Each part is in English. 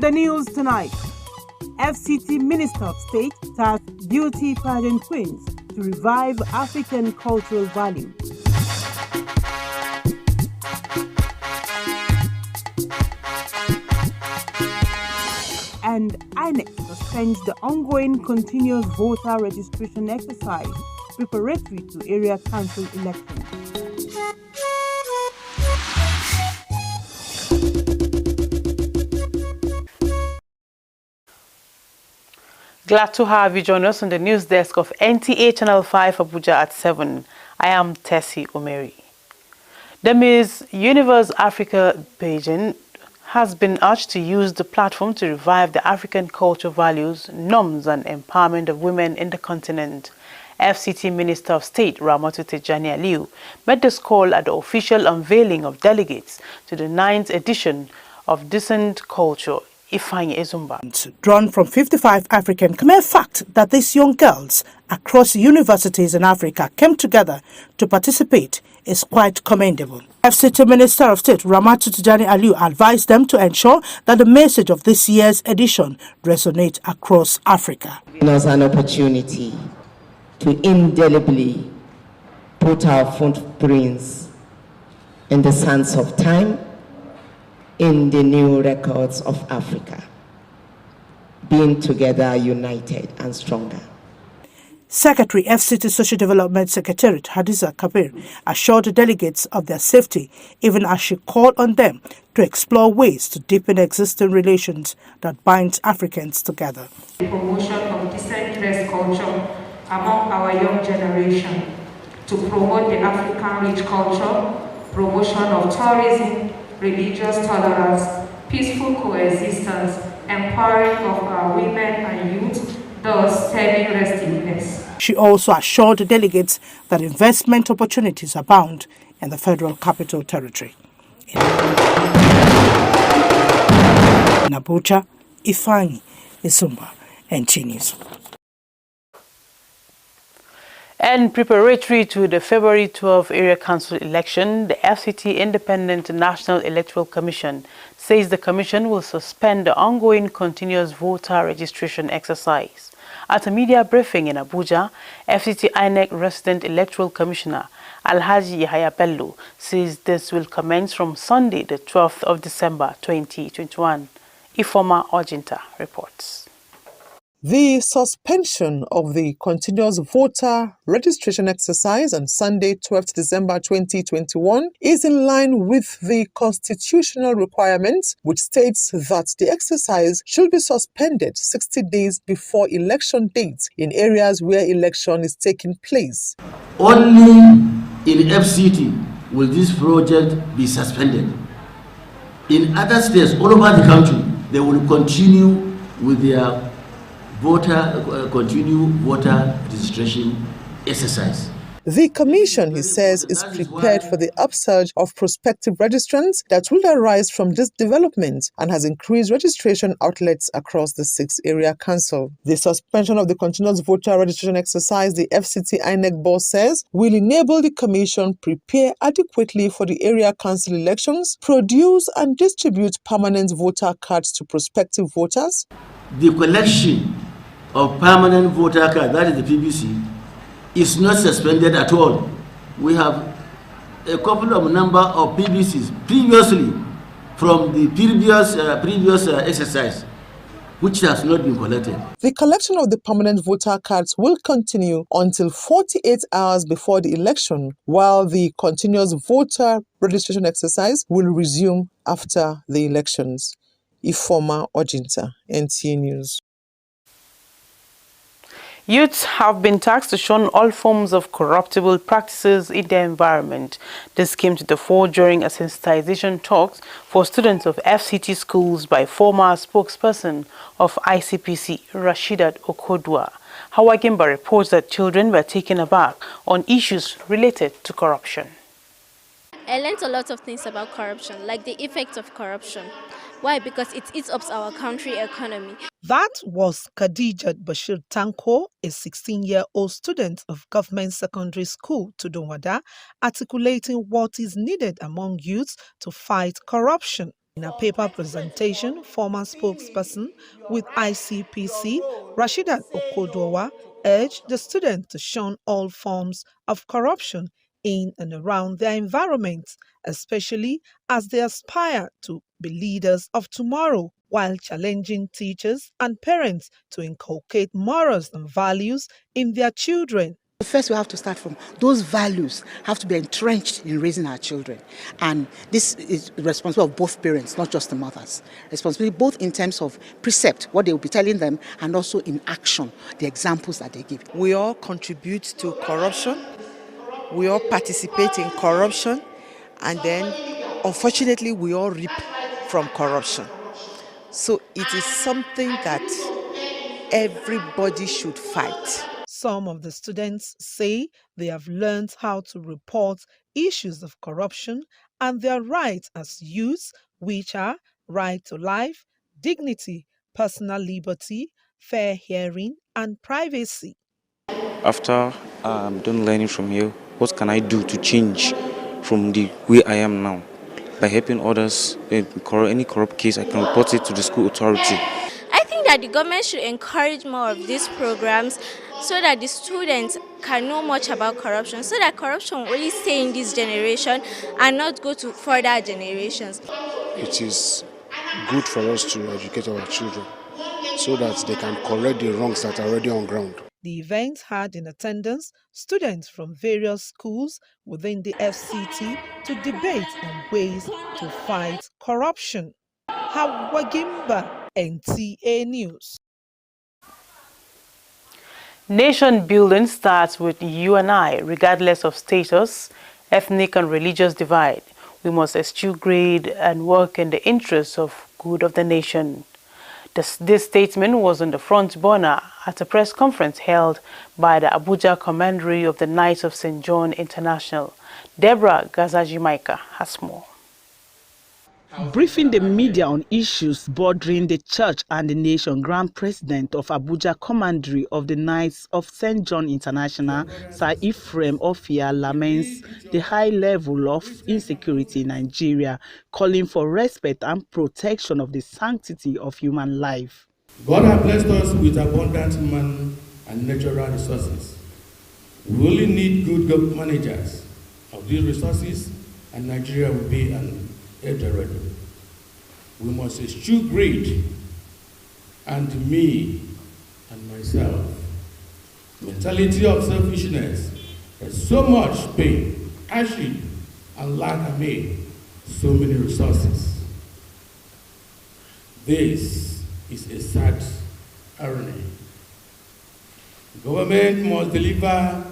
the news tonight, FCT Minister of State tasked beauty pageant queens to revive African cultural values. And INEC suspends the ongoing continuous voter registration exercise preparatory to area council elections. Glad to have you join us on the news desk of NTA Channel 5 Abuja at 7. I am Tessie Omeri. The Miss Universe Africa pageant has been urged to use the platform to revive the African culture values, norms and empowerment of women in the continent. FCT Minister of State Ramatu Tijani Aliu made this call at the official unveiling of delegates to the 9th edition of Decent Culture Ifeanyi Ezumba. Drawn from 55 African Khmer fact that these young girls across universities in Africa came together to participate is quite commendable. FCT Minister of State Ramatu Tijani Aliu advised them to ensure that the message of this year's edition resonates across Africa. It was an opportunity to indelibly put our footprints in the sands of time in the new records of Africa, being together united and stronger. Secretary FCT Social Development Secretariat Hadiza Kabir assured the delegates of their safety, even as she called on them to explore ways to deepen existing relations that bind Africans together. The promotion of decent dress culture among our young generation to promote the African-rich culture, promotion of tourism, religious tolerance, peaceful coexistence, empowering of our women and youth, thus stemming restiveness. She also assured the delegates that investment opportunities abound in the Federal Capital Territory. In Abuja, Ifeanyi Ezumba, NTA News. And preparatory to the February 12 Area Council election, the FCT Independent National Electoral Commission says the commission will suspend the ongoing continuous voter registration exercise. At a media briefing in Abuja, FCT INEC Resident Electoral Commissioner Alhaji Yahaya Bello says this will commence from Sunday, the 12th of December 2021. Ifoma Ojinta reports. The suspension of the continuous voter registration exercise on Sunday, 12th December 2021 is in line with the constitutional requirements, which states that the exercise should be suspended 60 days before election dates in areas where election is taking place. Only in FCT will this project be suspended. In other states all over the country, they will continue with their continue voter registration exercise. The commission, he says, is prepared for the upsurge of prospective registrants that will arise from this development and has increased registration outlets across the 6 area council. The suspension of the continuous voter registration exercise, the FCT INEC boss says, will enable the commission prepare adequately for the area council elections, produce and distribute permanent voter cards to prospective voters. The collection of permanent voter card, that is the PVC, is not suspended at all. We have a couple of number of PVCs previously from the previous exercise, which has not been collected. The collection of the permanent voter cards will continue until 48 hours before the election, while the continuous voter registration exercise will resume after the elections. Ifoma Ojinta, NTA News. Youths have been tasked to shun all forms of corruptible practices in their environment. This came to the fore during a sensitization talks for students of FCT schools by former spokesperson of ICPC, Rashidat Okodwa. Hawagimba reports that children were taken aback on issues related to corruption. I learned a lot of things about corruption, like the effect of corruption. Why? Because it eats up our country economy. That was Khadijat Bashir Tanko, a 16-year-old student of Government Secondary School, Tudunwada, articulating what is needed among youths to fight corruption. In a paper presentation, former spokesperson with ICPC, Rashidat Okodowa, urged the students to shun all forms of corruption in and around their environments, especially as they aspire to be leaders of tomorrow, while challenging teachers and parents to inculcate morals and values in their children. First, we have to start from those values have to be entrenched in raising our children. And this is the responsibility of both parents, not just the mothers. Responsibility both in terms of precept, what they will be telling them, and also in action, the examples that they give. We all contribute to corruption. We all participate in corruption. And then, unfortunately, we all reap from corruption. So it is something that everybody should fight. Some of the students say they have learned how to report issues of corruption and their rights as youths, which are right to life, dignity, personal liberty, fair hearing, and privacy. After I'm done learning from here, what can I do to change from the way I am now? By helping others, in any corrupt case, I can report it to the school authority. I think that the government should encourage more of these programs so that the students can know much about corruption, so that corruption will only stay in this generation and not go to further generations. It is good for us to educate our children so that they can correct the wrongs that are already on ground. The event had in attendance students from various schools within the FCT to debate on ways to fight corruption. Hawagimba, NTA News. Nation building starts with you and I, regardless of status, ethnic and religious divide. We must eschew greed and work in the interests of good of the nation. This statement was on the front burner at a press conference held by the Abuja Commandery of the Knights of St. John International. Deborah Gazajimaika has more. Briefing the media on issues bordering the church and the nation, Grand President of Abuja Commandery of the Knights of St. John International, Sir Ephraim Ofia, laments the high level of insecurity in Nigeria, calling for respect and protection of the sanctity of human life. God has blessed us with abundant human and natural resources. We only need good managers of these resources, and Nigeria will be an Eldorado. We must eschew greed and me and myself. Mentality of selfishness has so much pain, hardship, and lack amid so many resources. This is a sad irony. The government must deliver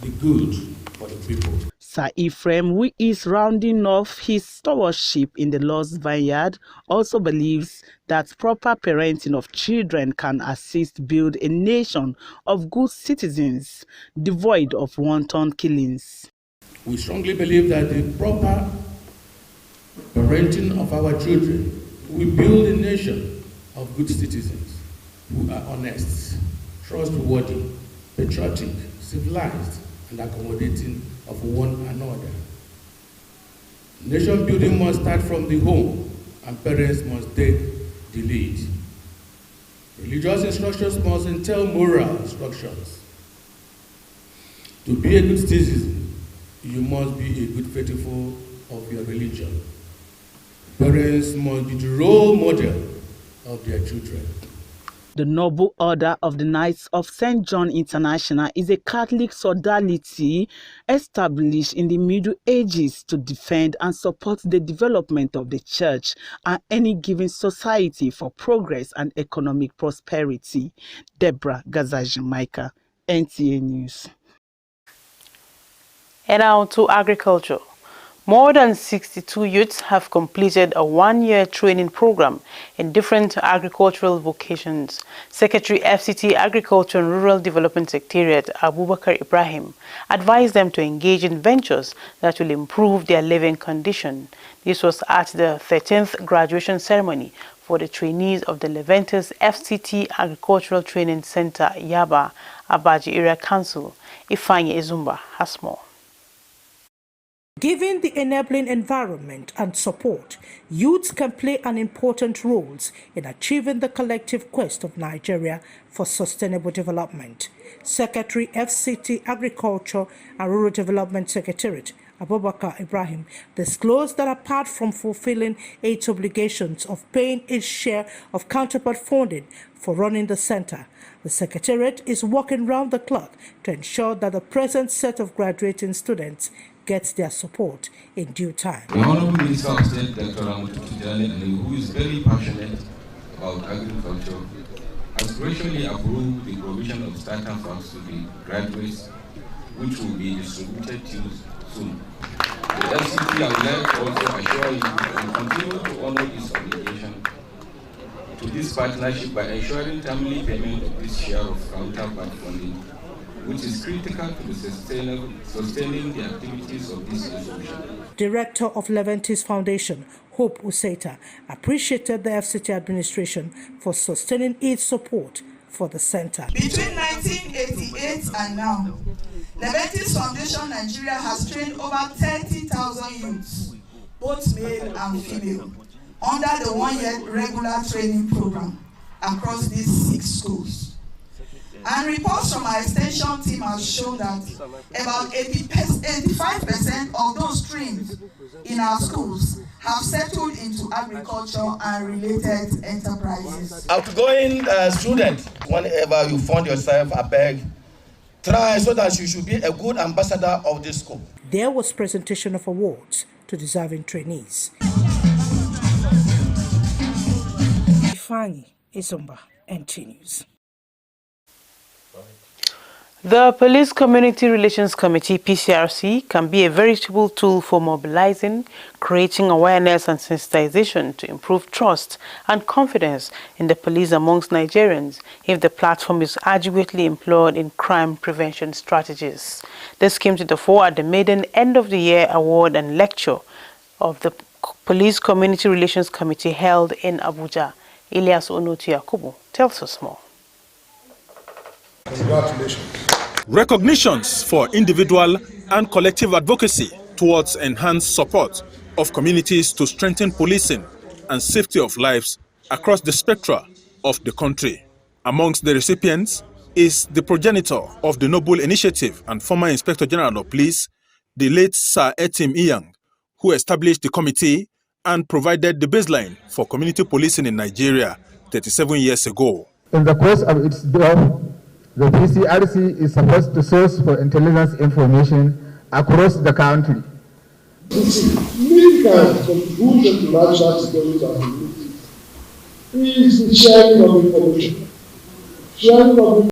the good for the people. Sir Ephraim, who is rounding off his stewardship in the Lost Vineyard, also believes that proper parenting of children can assist build a nation of good citizens, devoid of wanton killings. We strongly believe that the proper parenting of our children will build a nation of good citizens who are honest, trustworthy, patriotic, civilized, and accommodating of one another. Nation building must start from the home, and parents must take the lead. Religious instructions must entail moral instructions. To be a good citizen, you must be a good faithful of your religion. Parents must be the role model of their children. The Noble Order of the Knights of St. John International is a Catholic sodality established in the Middle Ages to defend and support the development of the church and any given society for progress and economic prosperity. Deborah Gazajimaika, NTA News. And now to agriculture. More than 62 youths have completed a one-year training program in different agricultural vocations. Secretary FCT Agriculture and Rural Development Secretariat Abubakar Ibrahim advised them to engage in ventures that will improve their living condition. This was at the 13th graduation ceremony for the trainees of the Leventis FCT Agricultural Training Center, Yaba, Abaji Area Council. Ifeanyi Izumba has more. Given the enabling environment and support, youths can play an important role in achieving the collective quest of Nigeria for sustainable development. Secretary FCT Agriculture and Rural Development Secretariat Abubakar Ibrahim disclosed that apart from fulfilling its obligations of paying its share of counterpart funding for running the center, the Secretariat is working round the clock to ensure that the present set of graduating students gets their support in due time. The Honorable Minister of State, Dr. Tijani, who is very passionate about agriculture, has graciously approved the provision of starter funds to the graduates, which will be distributed to you soon. The LCT, I would like to also assure you will continue to honor this obligation to this partnership by ensuring timely payment of this share of counterpart funding, which is critical to the sustaining the activities of this institution. Director of Leventis Foundation, Hope Usaita, appreciated the FCT administration for sustaining its support for the center. Between 1988 and now, Leventis Foundation Nigeria has trained over 30,000 youths, both male and female, under the one-year regular training program across these 6 schools. And reports from our extension team have shown that about 85% of those streams in our schools have settled into agriculture and related enterprises. Outgoing students, whenever you find yourself, I beg, try so that you should be a good ambassador of this school. There was presentation of awards to deserving trainees. Ifeanyi Izumba, NT News. The Police Community Relations Committee, PCRC, can be a veritable tool for mobilizing, creating awareness and sensitization to improve trust and confidence in the police amongst Nigerians if the platform is adequately employed in crime prevention strategies. This came to the fore at the maiden end-of-the-year award and lecture of the Police Community Relations Committee held in Abuja. Elias Onuti Yakubu tells us more. Congratulations. Recognitions for individual and collective advocacy towards enhanced support of communities to strengthen policing and safety of lives across the spectra of the country. Amongst the recipients is the progenitor of the Noble Initiative and former Inspector General of Police, the late Sir Etim Iyang, who established the committee and provided the baseline for community policing in Nigeria 37 years ago. In the course of its job, the PCRC is supposed to source for intelligence information across the country. Significant contribution to national security and community is the sharing of information.